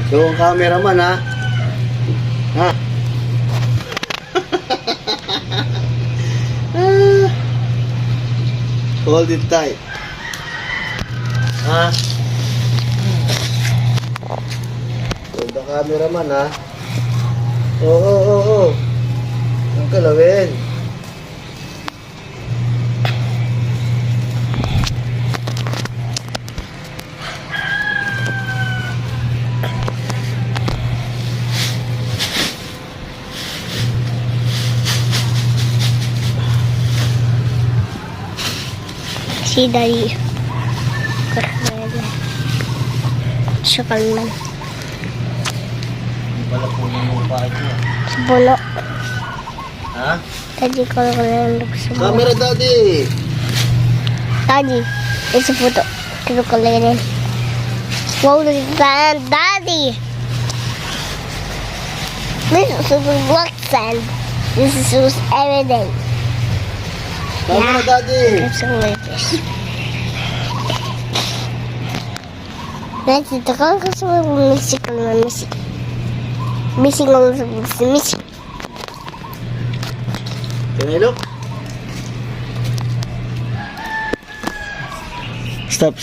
Yung cameraman ha. Ha? Hold it tight. Ha? Hold the cameraman ha. Oo. Ang kalawin. Si Daddy. Sukalman. Hindi pala po ng mukha ito. Sa puno. Ha? Daddy ko lang sa puno. Camera daddy! Daddy, it's a photo. Pero ko lang rin. Wow, sand, Daddy! This is black sand. This is used every day. Camera daddy! It's like this. Daddy, ito ka kasi music naman music. Missing all the missing. Can I look? Stop.